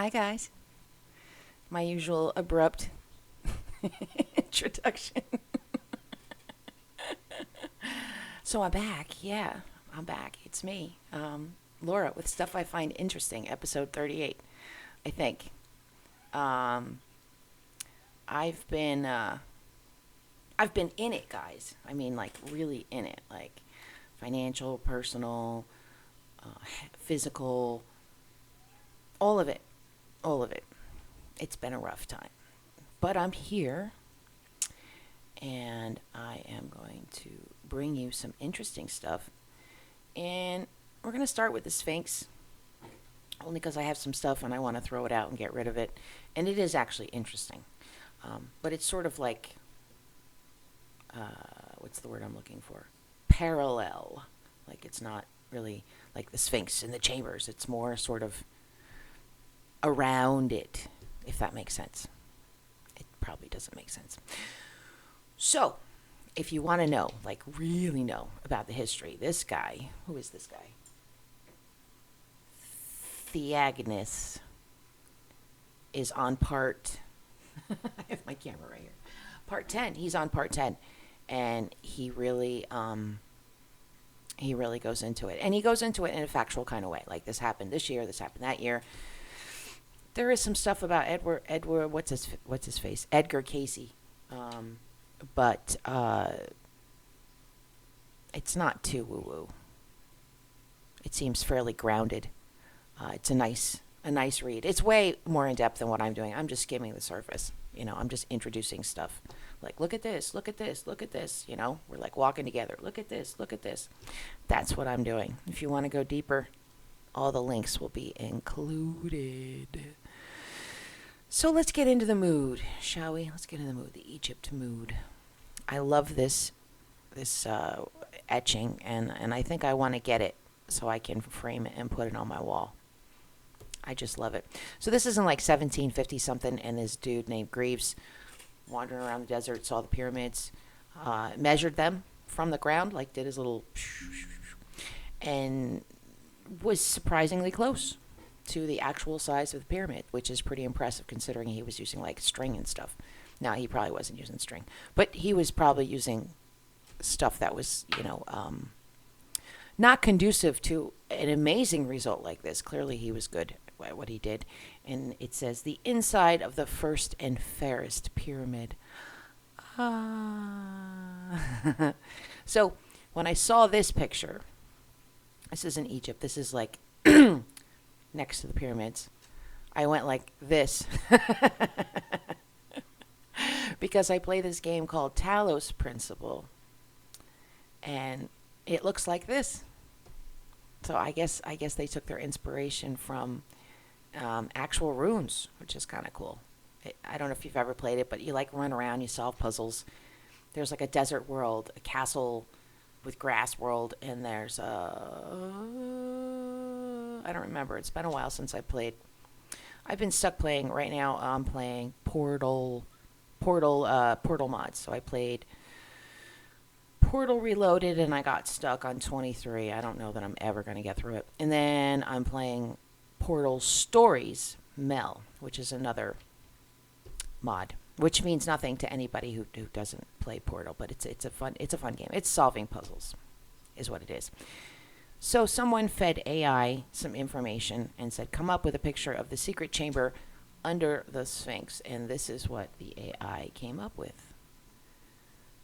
Hi, guys. My usual abrupt introduction. So I'm back. Yeah, I'm back. It's me, Laura, with Stuff I Find Interesting, episode 38, I think. Um, I've been, uh, I've been in it, guys. I mean, like, really in it. Like, financial, personal, physical, all of it. All of it. It's been a rough time. But I'm here, and I am going to bring you some interesting stuff. And we're going to start with the Sphinx, only because I have some stuff and I want to throw it out and get rid of it. And it is actually interesting. But it's sort of like, what's the word I'm looking for? Parallel. Like, it's not really like the Sphinx in the chambers. It's more sort of around it, if that makes sense. It probably doesn't make sense. So, if you want to know, like really know about the history, this guy, who is this guy? Theagnis is on part, I have my camera right here, part 10. He's on part 10. And he really goes into it. And he goes into it in a factual kind of way. Like, this happened this year, this happened that year. There is some stuff about Edward, what's his face? Edgar Casey. But it's not too woo-woo. It seems fairly grounded. It's a nice read. It's way more in depth than what I'm doing. I'm just skimming the surface. I'm just introducing stuff. Like, look at this, look at this, look at this. We're like walking together. Look at this, look at this. That's what I'm doing. If you want to go deeper, all the links will be included. So let's get into the mood, shall we? Let's get into the mood, the Egypt mood. I love this etching, and I think I want to get it so I can frame it and put it on my wall. I just love it. So this is in like 1750 something, and this dude named Greaves wandering around the desert, saw the pyramids, measured them from the ground, like did his little, and was surprisingly close to the actual size of the pyramid, which is pretty impressive considering he was using like string and stuff. Now, he probably wasn't using string, but he was probably using stuff that was, not conducive to an amazing result like this. Clearly, he was good at what he did. And it says, the inside of the first and fairest pyramid. So, when I saw this picture, this is in Egypt. This is like next to the pyramids. I went like this. Because I play this game called Talos Principle. And it looks like this. So I guess they took their inspiration from actual runes, which is kind of cool. I don't know if you've ever played it, but you like run around, you solve puzzles. There's like a desert world, a castle with grass world, and there's I don't remember. It's been a while since I played. I've been stuck playing. Right now I'm playing Portal mods. So I played Portal Reloaded, and I got stuck on 23. I don't know that I'm ever going to get through it. And then I'm playing Portal Stories Mel, which is another mod, which means nothing to anybody who doesn't play Portal, but it's a fun game. It's solving puzzles, is what it is. So someone fed AI some information and said, come up with a picture of the secret chamber under the Sphinx, and this is what the AI came up with.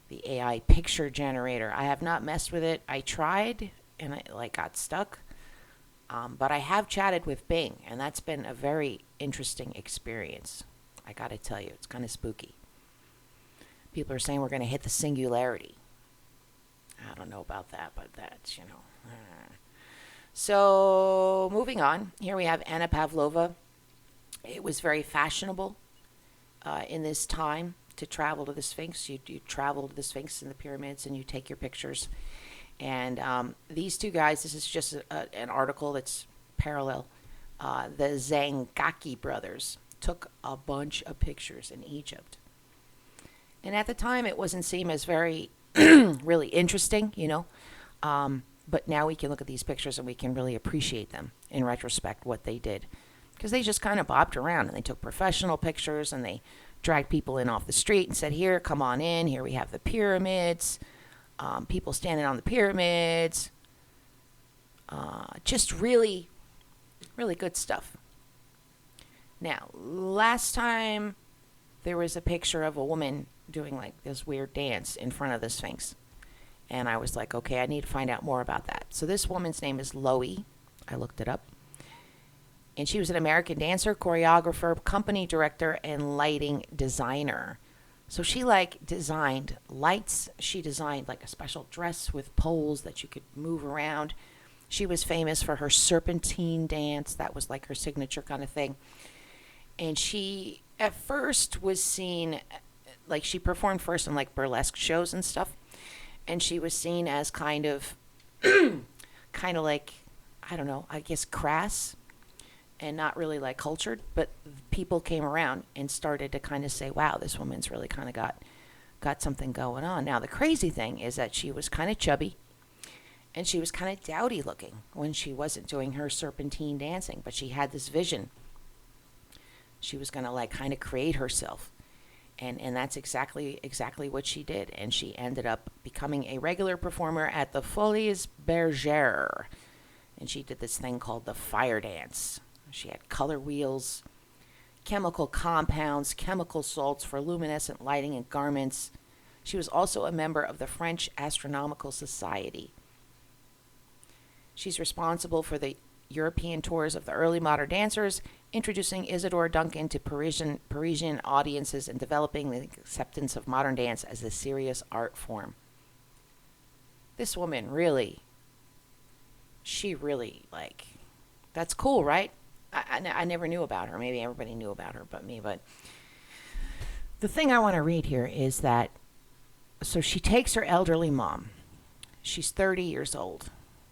The AI picture generator. I have not messed with it. I tried, and I got stuck. But I have chatted with Bing, and that's been a very interesting experience. I gotta tell you, it's kind of spooky. People are saying we're going to hit the singularity. I don't know about that, but that's, So, moving on. Here we have Anna Pavlova. It was very fashionable in this time to travel to the Sphinx. You travel to the Sphinx and the pyramids, and you take your pictures. And these two guys, this is just an article that's parallel. The Zangaki brothers took a bunch of pictures in Egypt. And at the time, it wasn't seen as very really interesting, but now we can look at these pictures and we can really appreciate them in retrospect, what they did because they just kind of bopped around and they took professional pictures and they dragged people in off the street and said, here, come on in. Here we have the pyramids. People standing on the pyramids. Just really, really good stuff. Now, last time there was a picture of a woman doing like this weird dance in front of the Sphinx. And I was like, okay, I need to find out more about that. So this woman's name is Loie. I looked it up. And she was an American dancer, choreographer, company director, and lighting designer. So she like designed lights. She designed like a special dress with poles that you could move around. She was famous for her serpentine dance. That was like her signature kind of thing. And she at first was seen, like she performed first in like burlesque shows and stuff. And she was seen as kind of like, I don't know, I guess crass and not really like cultured. But people came around and started to kind of say, wow, this woman's really kind of got something going on. Now, the crazy thing is that she was kind of chubby and she was kind of dowdy looking when she wasn't doing her serpentine dancing. But she had this vision. She was going to like kind of create herself. And that's exactly what she did. And she ended up becoming a regular performer at the Folies Bergère. And she did this thing called the fire dance. She had color wheels, chemical compounds, chemical salts for luminescent lighting and garments. She was also a member of the French Astronomical Society. She's responsible for the European tours of the early modern dancers, introducing Isadore Duncan to Parisian audiences and developing the acceptance of modern dance as a serious art form. This woman really, like, that's cool, right? I never knew about her. Maybe everybody knew about her but me. But the thing I want to read here is that, so she takes her elderly mom. She's 30 years old.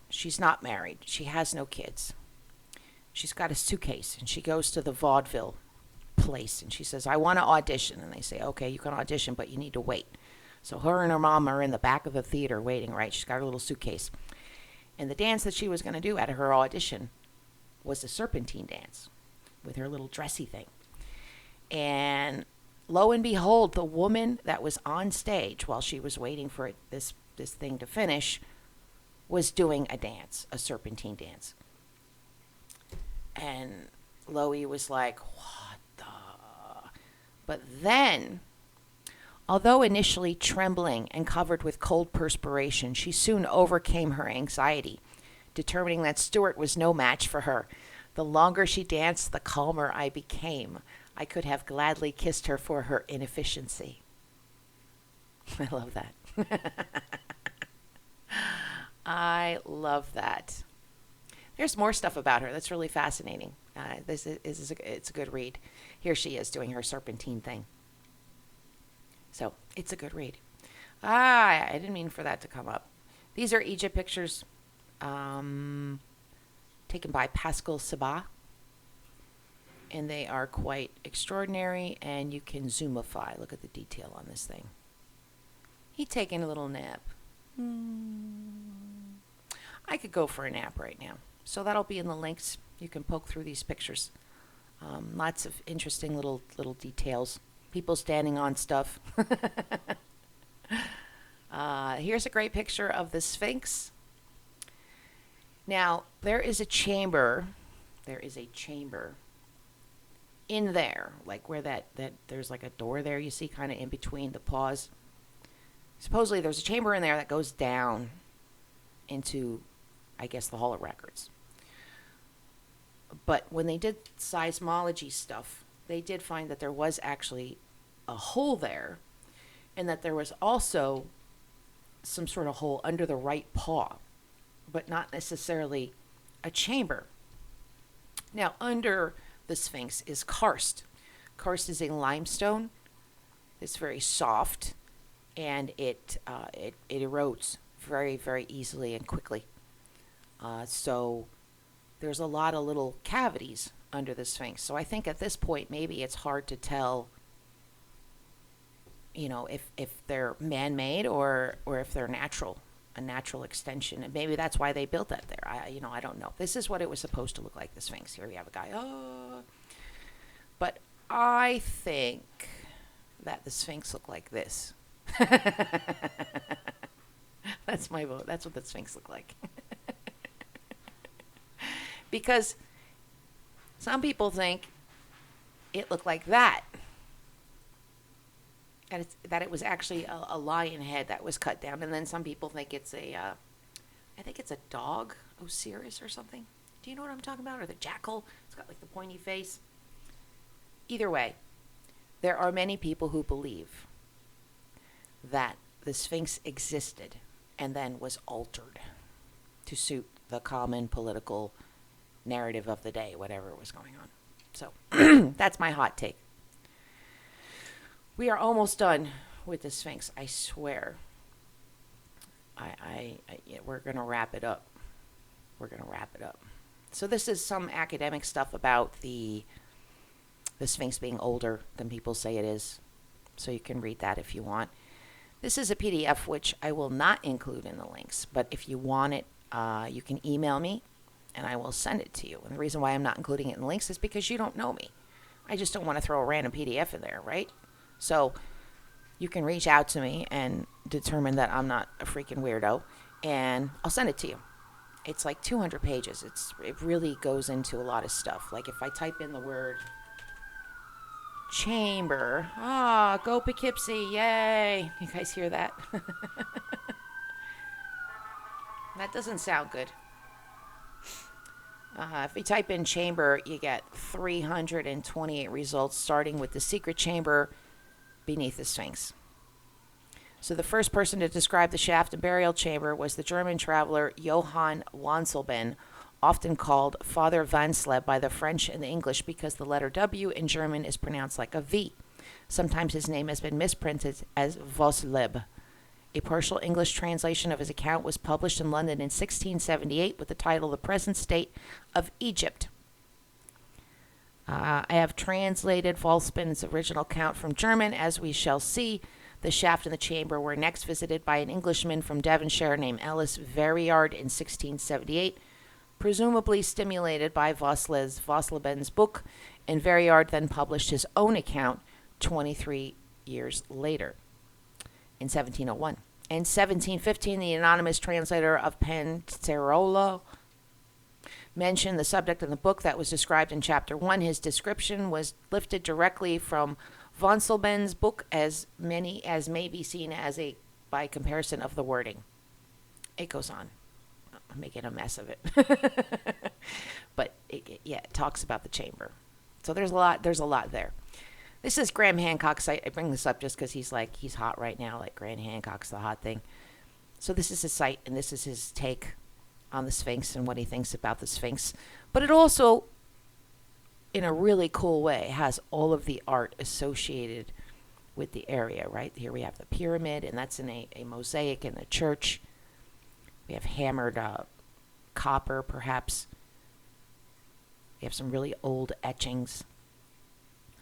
She's not married. She has no kids. She's got a suitcase, and she goes to the vaudeville place, and she says, I want to audition. And they say, okay, you can audition, but you need to wait. So her and her mom are in the back of the theater waiting, right? She's got her little suitcase. And the dance that she was going to do at her audition was the serpentine dance with her little dressy thing. And lo and behold, the woman that was on stage while she was waiting for this thing to finish was doing a dance, a serpentine dance. And Loie was like, what the? But then, although initially trembling and covered with cold perspiration, she soon overcame her anxiety, determining that Stewart was no match for her. The longer she danced, the calmer I became. I could have gladly kissed her for her inefficiency. I love that. I love that. There's more stuff about her that's really fascinating. It's a good read. Here she is doing her serpentine thing. So it's a good read. I didn't mean for that to come up. These are Egypt pictures taken by Pascal Sabat. And they are quite extraordinary, and you can zoomify. Look at the detail on this thing. He's taking a little nap. I could go for a nap right now. So that'll be in the links. You can poke through these pictures. Lots of interesting little details. People standing on stuff. Here's a great picture of the Sphinx. Now, there is a chamber. There is a chamber in there, like where that there's like a door there, you see, kind of in between the paws. Supposedly there's a chamber in there that goes down into, I guess, the Hall of Records. But when they did seismology stuff, they did find that there was actually a hole there, and that there was also some sort of hole under the right paw, but not necessarily a chamber. Now, under the Sphinx is karst. Karst is a limestone. It's very soft, and it erodes very, very easily and quickly. So there's a lot of little cavities under the Sphinx. So I think at this point, maybe it's hard to tell, you know, if they're man-made or if they're natural. a natural extension, and maybe that's why they built that there. I don't know. This is what it was supposed to look like, the Sphinx. Here we have a guy. But I think that the Sphinx looked like this. That's my vote. That's what the Sphinx looked like. Because some people think it looked like that. And that it was actually a lion head that was cut down. And then some people think it's I think it's a dog, Osiris or something. Do you know what I'm talking about? Or the jackal. It's got like the pointy face. Either way, there are many people who believe that the Sphinx existed and then was altered to suit the common political narrative of the day, whatever was going on. So that's my hot take. We are almost done with the Sphinx, I swear. We're going to wrap it up. So this is some academic stuff about the Sphinx being older than people say it is. So you can read that if you want. This is a PDF which I will not include in the links. But if you want it, you can email me and I will send it to you. And the reason why I'm not including it in the links is because you don't know me. I just don't want to throw a random PDF in there, right? So you can reach out to me and determine that I'm not a freaking weirdo, and I'll send it to you. It's like 200 pages. It really goes into a lot of stuff. Like if I type in the word chamber, go Poughkeepsie, yay. You guys hear that? That doesn't sound good. If you type in chamber, you get 328 results, starting with the secret chamber beneath the Sphinx. So the first person to describe the shaft and burial chamber was the German traveler Johann Wanselben, often called Father Vansleb by the French and the English because the letter W in German is pronounced like a V. Sometimes his name has been misprinted as Vosleb. A partial English translation of his account was published in London in 1678 with the title The Present State of Egypt. I have translated Volspen's original account from German. As we shall see, the shaft and the chamber were next visited by an Englishman from Devonshire named Ellis Verriard in 1678, presumably stimulated by Vosleben's book, and Verriard then published his own account 23 years later, in 1701. In 1715, the anonymous translator of Penterola mentioned the subject in the book that was described in Chapter 1. His description was lifted directly from Vonselben's book, as many as may be seen as by comparison of the wording. It goes on. I'm making a mess of it. But it talks about the chamber. So there's a lot there. This is Graham Hancock's site. I bring this up just because he's hot right now. Like Graham Hancock's the hot thing. So this is his site, and this is his take on the Sphinx and what he thinks about the Sphinx. But it also, in a really cool way, has all of the art associated with the area, right? Here we have the pyramid, and that's in a mosaic in the church. We have hammered copper, perhaps. We have some really old etchings.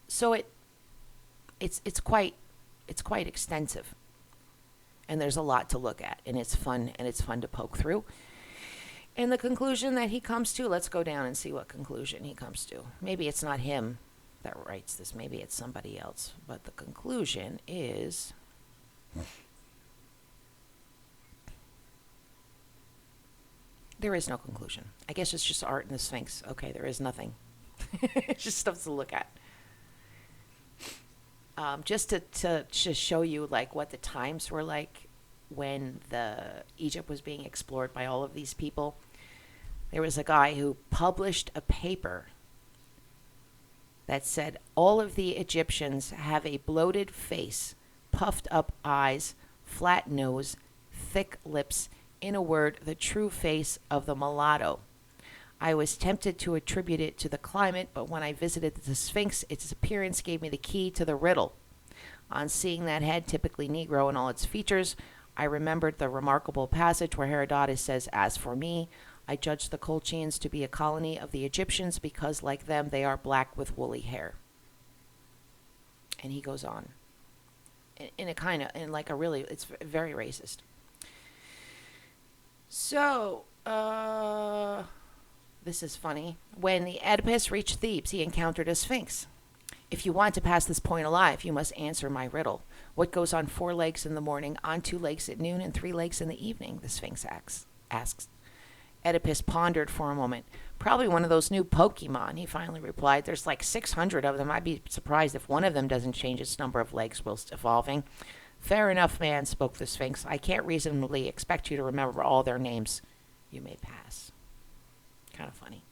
So it's quite extensive, and there's a lot to look at, and it's fun to poke through. And the conclusion that he comes to, let's go down and see what conclusion he comes to. Maybe it's not him that writes this, maybe it's somebody else, but the conclusion is there is no conclusion. I guess it's just art in the Sphinx. Okay, there is nothing. It's just stuff to look at. Just to show you like what the times were like when Egypt was being explored by all of these people. There was a guy who published a paper that said all of the Egyptians have a bloated face, puffed up eyes, flat nose, thick lips, in a word, the true face of the mulatto. I was tempted to attribute it to the climate, but when I visited the Sphinx, its appearance gave me the key to the riddle. On seeing that head, typically Negro in all its features, I remembered the remarkable passage where Herodotus says, "As for me, I judge the Colchians to be a colony of the Egyptians because, like them, they are black with woolly hair." And he goes on. It's very racist. So, this is funny. When the Oedipus reached Thebes, he encountered a sphinx. If you want to pass this point alive, you must answer my riddle. What goes on 4 legs in the morning, on 2 legs at noon, and 3 legs in the evening? The sphinx asks. Oedipus pondered for a moment. Probably one of those new Pokemon, he finally replied. There's like 600 of them. I'd be surprised if one of them doesn't change its number of legs whilst evolving. Fair enough, man, spoke the Sphinx. I can't reasonably expect you to remember all their names. You may pass. Kind of funny.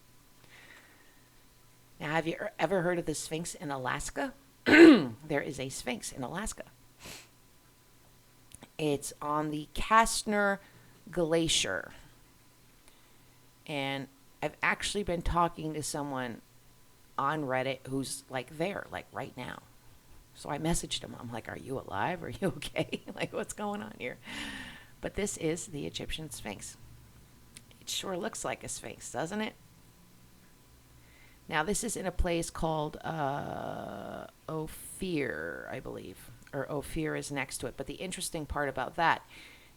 Now, have you ever heard of the Sphinx in Alaska? There is a Sphinx in Alaska. It's on the Kastner Glacier. And I've actually been talking to someone on Reddit who's like there, like right now. So I messaged him. I'm like, are you alive? Are you okay? Like, what's going on here? But this is the Egyptian Sphinx. It sure looks like a Sphinx, doesn't it? Now, this is in a place called Ophir, I believe. Or Ophir is next to it. But the interesting part about that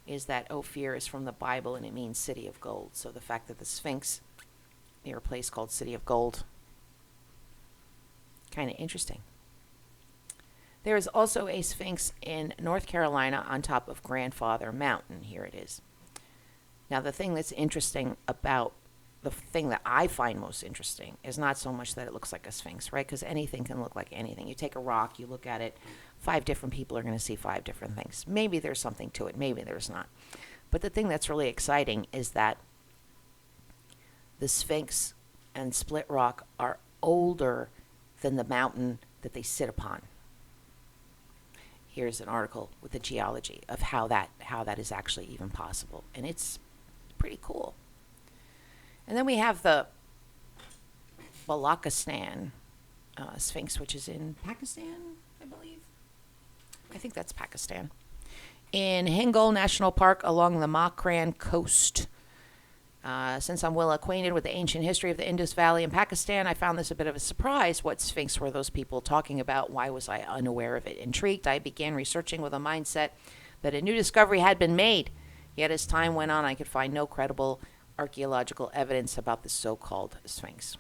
is that Ophir is from the Bible and it means city of gold. So the fact that the Sphinx near a place called City of Gold, kind of interesting. There is also a Sphinx in North Carolina on top of Grandfather Mountain. Here it is. Now, the thing that's interesting about the thing that I find most interesting is not so much that it looks like a Sphinx, right? Because anything can look like anything. You take a rock, you look at it, 5 different people are going to see 5 different things. Maybe there's something to it, maybe there's not. But the thing that's really exciting is that the Sphinx and Split Rock are older than the mountain that they sit upon. Here's an article with the geology of how that is actually even possible. And it's pretty cool. And then we have the Balakistan Sphinx, which is in Pakistan, I believe. I think that's Pakistan. In Hingol National Park along the Makran coast. Since I'm well acquainted with the ancient history of the Indus Valley in Pakistan, I found this a bit of a surprise. What Sphinx were those people talking about? Why was I unaware of it? Intrigued, I began researching with a mindset that a new discovery had been made. Yet as time went on, I could find no credible archaeological evidence about the so-called Sphinx.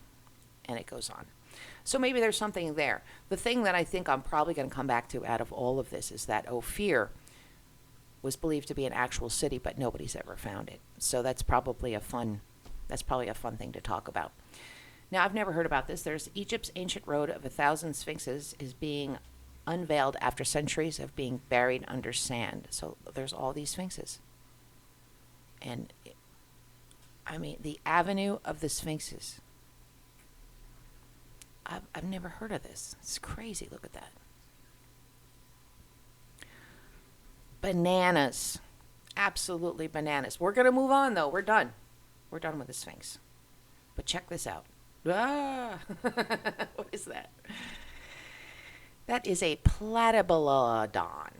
And it goes on. So maybe there's something there. The thing that I think I'm probably going to come back to out of all of this is that Ophir was believed to be an actual city, but nobody's ever found it. So that's probably a fun thing to talk about. Now, I've never heard about this. There's Egypt's ancient road of 1,000 sphinxes is being unveiled after centuries of being buried under sand. So there's all these sphinxes. And, I mean, the Avenue of the Sphinxes. I've never heard of this. It's crazy. Look at that. Bananas. Absolutely bananas. We're going to move on, though. We're done. We're done with the Sphinx. But check this out. Ah! What is that? That is a platybelodon.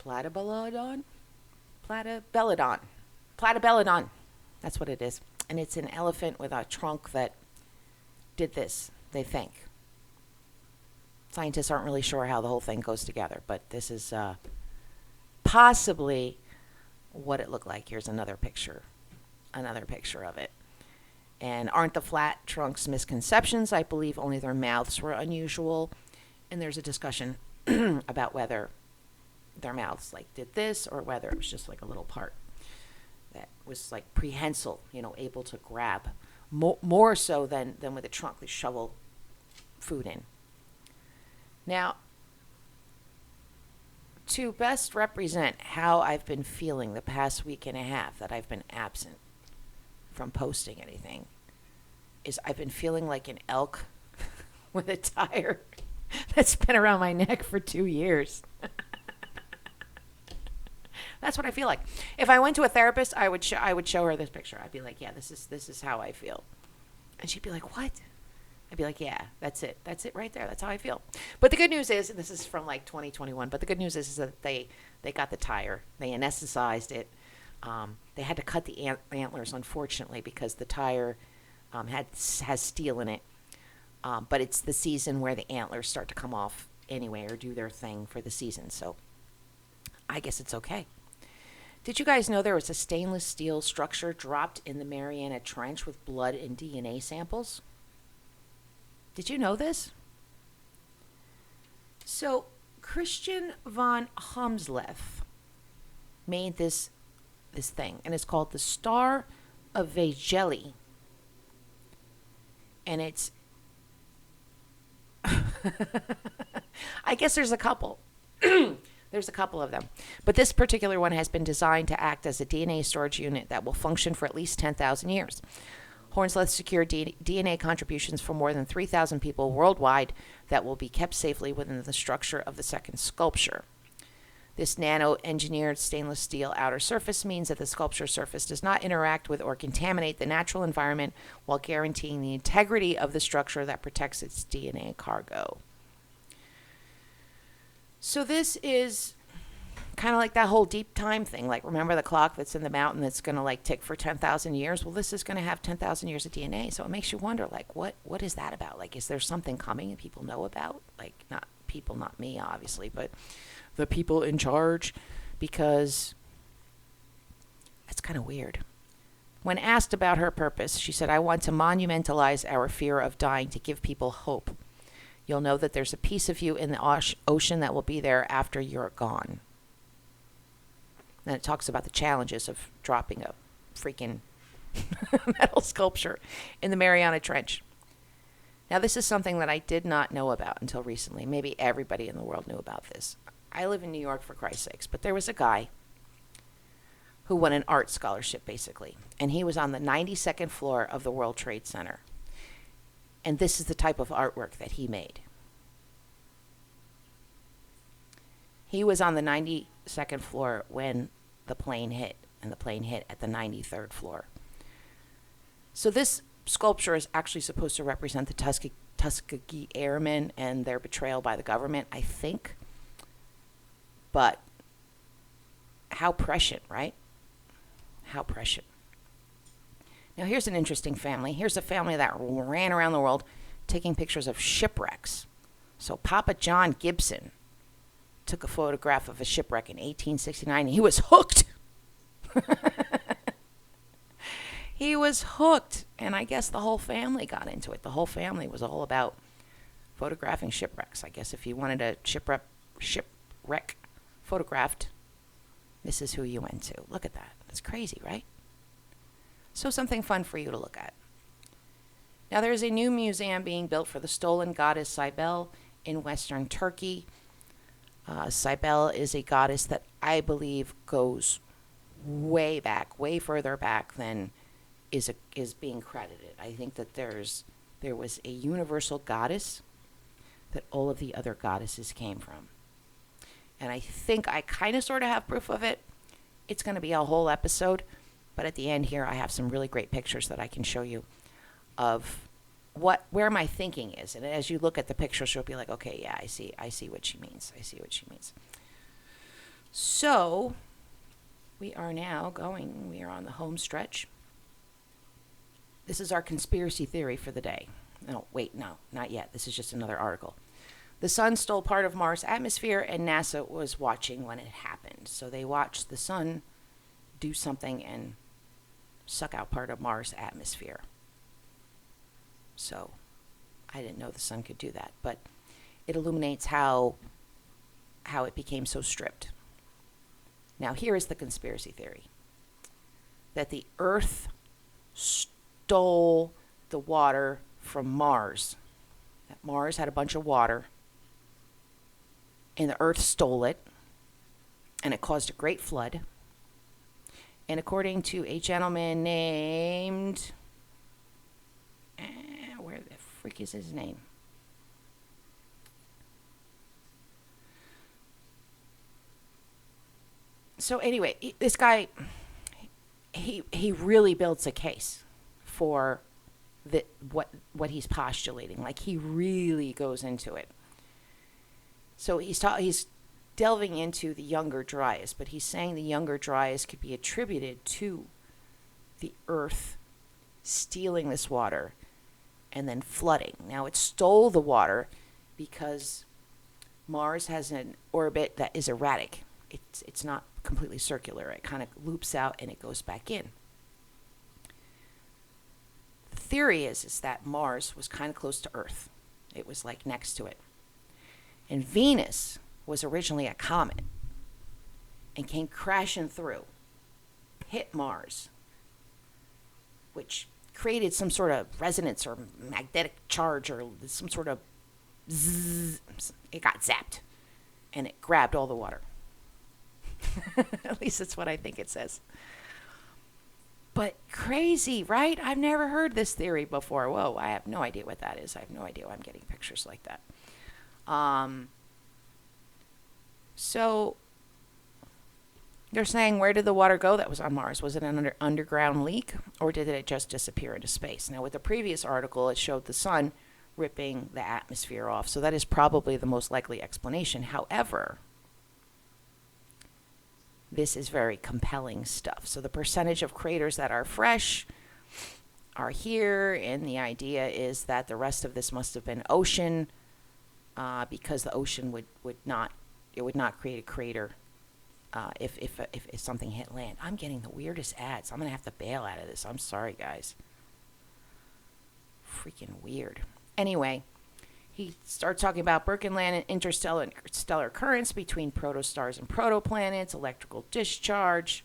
Platybelodon? Platybelodon. Platybelodon. That's what it is. And it's an elephant with a trunk that did this, they think. Scientists aren't really sure how the whole thing goes together, but this is possibly what it looked like. Here's another picture of it. And aren't the flat trunks misconceptions? I believe only their mouths were unusual. And there's a discussion about whether their mouths like did this or whether it was just like a little part that was like prehensile, able to grab more so than with a trunk they shovel food in. Now, to best represent how I've been feeling the past week and a half that I've been absent from posting anything, is I've been feeling like an elk with a tire that's been around my neck for 2 years. That's what I feel like. If I went to a therapist, I would show her this picture. I'd be like, yeah, this is how I feel. And she'd be like, what? I'd be like, yeah, that's it. That's it right there. That's how I feel. But the good news is, and this is from like 2021, but the good news is that they got the tire. They anesthetized it. They had to cut the antlers, unfortunately, because the tire has steel in it. But it's the season where the antlers start to come off anyway or do their thing for the season. So I guess it's okay. Did you guys know there was a stainless steel structure dropped in the Marianna Trench with blood and DNA samples? Did you know this? So, Christian von Humsleff made this thing, and it's called the Star of Vejeli. And it's I guess there's a couple. There's a couple of them. But this particular one has been designed to act as a DNA storage unit that will function for at least 10,000 years. Hornslet secured DNA contributions from more than 3,000 people worldwide that will be kept safely within the structure of the second sculpture. This nano-engineered stainless steel outer surface means that the sculpture surface does not interact with or contaminate the natural environment while guaranteeing the integrity of the structure that protects its DNA cargo. So this is kind of like that whole deep time thing. Like, remember the clock that's in the mountain that's going to like tick for 10,000 years? Well, this is going to have 10,000 years of DNA. So it makes you wonder, like, what is that about? Like, is there something coming that people know about? Like, not people, not me, obviously, but the people in charge, because that's kind of weird. When asked about her purpose, she said, "I want to monumentalize our fear of dying to give people hope. You'll know that there's a piece of you in the ocean that will be there after you're gone." Then it talks about the challenges of dropping a freaking metal sculpture in the Mariana Trench. Now, this is something that I did not know about until recently. Maybe everybody in the world knew about this. I live in New York, for Christ's sakes, but there was a guy who won an art scholarship, basically, and he was on the 92nd floor of the World Trade Center. And this is the type of artwork that he made. He was on the 92nd floor when the plane hit, and the plane hit at the 93rd floor. So this sculpture is actually supposed to represent the Tuskegee Airmen and their betrayal by the government, I think. But how prescient, right? How prescient. Now, here's an interesting family. Here's a family that ran around the world taking pictures of shipwrecks. So Papa John Gibson took a photograph of a shipwreck in 1869, and he was hooked. He was hooked, and I guess the whole family got into it. The whole family was all about photographing shipwrecks. I guess if you wanted a shipwreck photographed, this is who you went to. Look at that. It's crazy, right? So something fun for you to look at. Now, there is a new museum being built for the stolen goddess Cybele in western Turkey. Cybele is a goddess that I believe goes way back, way further back than is being credited. I think that there was a universal goddess that all of the other goddesses came from. And I think I kind of sort of have proof of it. It's going to be a whole episode, but at the end here I have some really great pictures that I can show you of where my thinking is. And as you look at the pictures, you'll be like, okay, yeah, I see what she means. I see what she means. So we are on the home stretch. This is our conspiracy theory for the day. No, wait, no, not yet. This is just another article. The sun stole part of Mars' atmosphere, and NASA was watching when it happened. So they watched the sun do something and suck out part of Mars' atmosphere. So I didn't know the sun could do that, but it illuminates how it became so stripped. Now, here is the conspiracy theory. That the Earth stole the water from Mars. That Mars had a bunch of water, and the Earth stole it, and it caused a great flood. And according to a gentleman named... where the frick is his name? So anyway, this guy, he really builds a case for what he's postulating. Like, he really goes into it. So he's delving into the Younger Dryas, but he's saying the Younger Dryas could be attributed to the Earth stealing this water and then flooding. Now, it stole the water because Mars has an orbit that is erratic. It's not completely circular. It kind of loops out and it goes back in. The theory is that Mars was kind of close to Earth. It was like next to it. And Venus was originally a comet and came crashing through, hit Mars, which created some sort of resonance or magnetic charge or some sort of zzz. It got zapped and it grabbed all the water. At least that's what I think it says. But crazy, right? I've never heard this theory before. Whoa, I have no idea what that is. I have no idea why I'm getting pictures like that. So they're saying, where did the water go that was on Mars? Was it an underground leak, or did it just disappear into space? Now, with the previous article, it showed the sun ripping the atmosphere off. So that is probably the most likely explanation. However, this is very compelling stuff. So the percentage of craters that are fresh are here, and the idea is that the rest of this must have been ocean, because the ocean would not create a crater if something hit land. I'm getting the weirdest ads. I'm gonna have to bail out of this. I'm sorry, guys. Freaking weird. Anyway, he starts talking about Birkenland and interstellar currents between protostars and protoplanets, electrical discharge.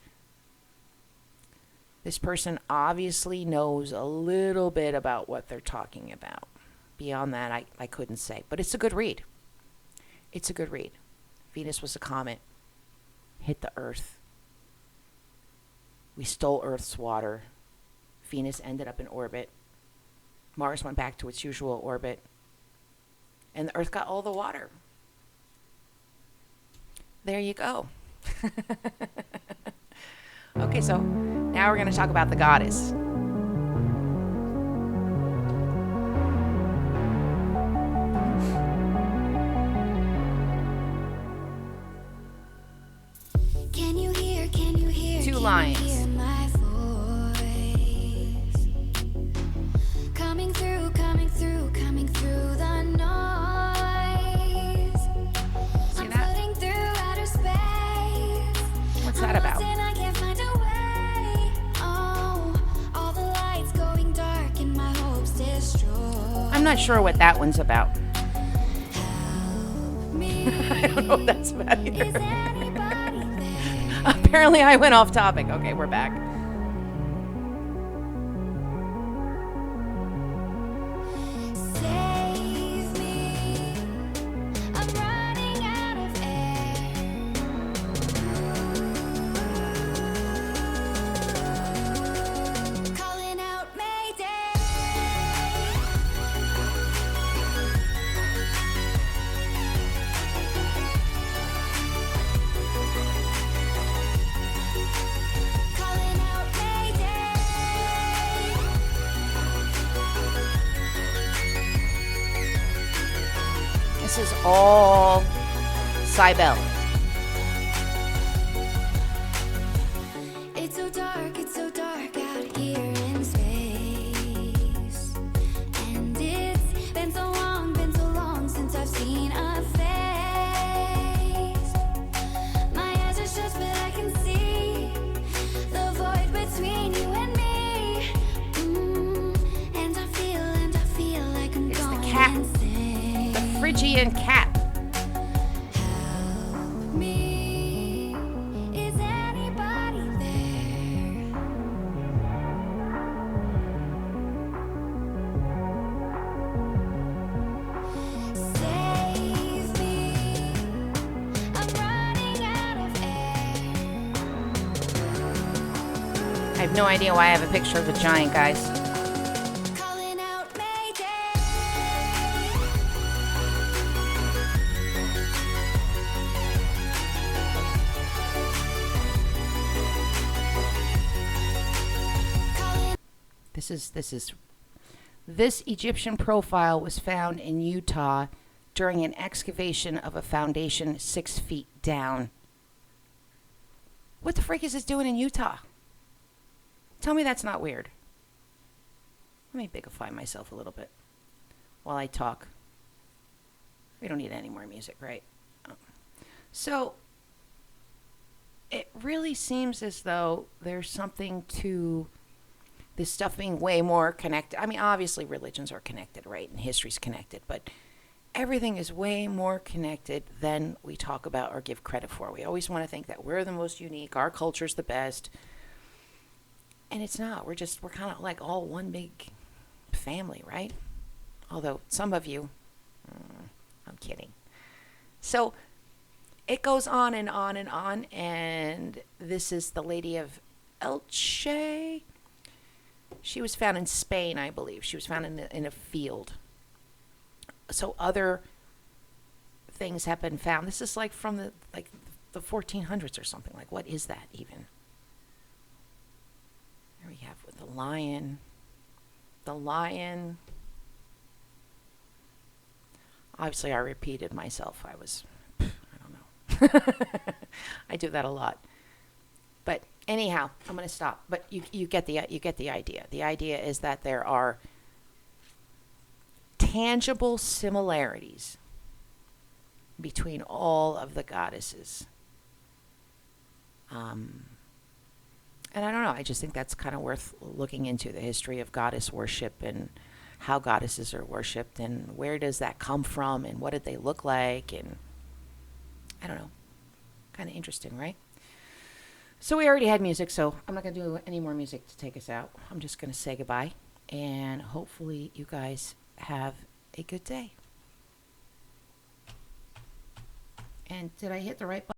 This person obviously knows a little bit about what they're talking about. Beyond that, I couldn't say. But it's a good read. It's a good read. Venus was a comet. Hit the Earth. We stole Earth's water. Venus ended up in orbit. Mars went back to its usual orbit. And the Earth got all the water. There you go. Okay, so now we're going to talk about the goddess. Can you hear? Two lines. Hear my voice? Coming through the noise. See I'm that? floating through outer space. What's that about? And I can't find a way. Oh, all the lights going dark and my hopes destroyed. I'm not sure what that one's about. Help me. I don't know what that's about Is either. anybody there? Apparently I went off topic. Okay, we're back. Save me. I'm running out of air. Calling out Mayday. Calling out Mayday. This is all Cybele. It's so dark out here in space. And it's been so long since I've seen a face. My eyes are shut, but I can see the void between you and me. And I feel like I'm It's the going cat. insane. The Phrygian cat. Help me. Is anybody there? Save me. I'm running out of air. I have no idea why I have a picture of a giant, guys. Calling out Mayday. This Egyptian profile was found in Utah during an excavation of a foundation 6 feet down. What the frick is this doing in Utah? Tell me that's not weird. Let me bigify myself a little bit while I talk. We don't need any more music, right? Oh. So, it really seems as though there's something to this stuff being way more connected. I mean, obviously religions are connected, right? And history's connected, but everything is way more connected than we talk about or give credit for. We always want to think that we're the most unique, our culture's the best, and it's not. We're kind of like all one big family, right? Although some of you, I'm kidding. So it goes on and on and on, and this is the Lady of Elche. She was found in Spain, I believe. She was found in a field. So other things have been found. This is like from the 1400s or something. Like, what is that even? There we have with the lion. The lion. Obviously, I repeated myself. I don't know. I do that a lot. But anyhow, I'm going to stop. But you get the idea. The idea is that there are tangible similarities between all of the goddesses. And I don't know. I just think that's kind of worth looking into, the history of goddess worship and how goddesses are worshipped and where does that come from and what did they look like, and I don't know. Kind of interesting, right? So we already had music, so I'm not going to do any more music to take us out. I'm just going to say goodbye, and hopefully you guys have a good day. And did I hit the right button?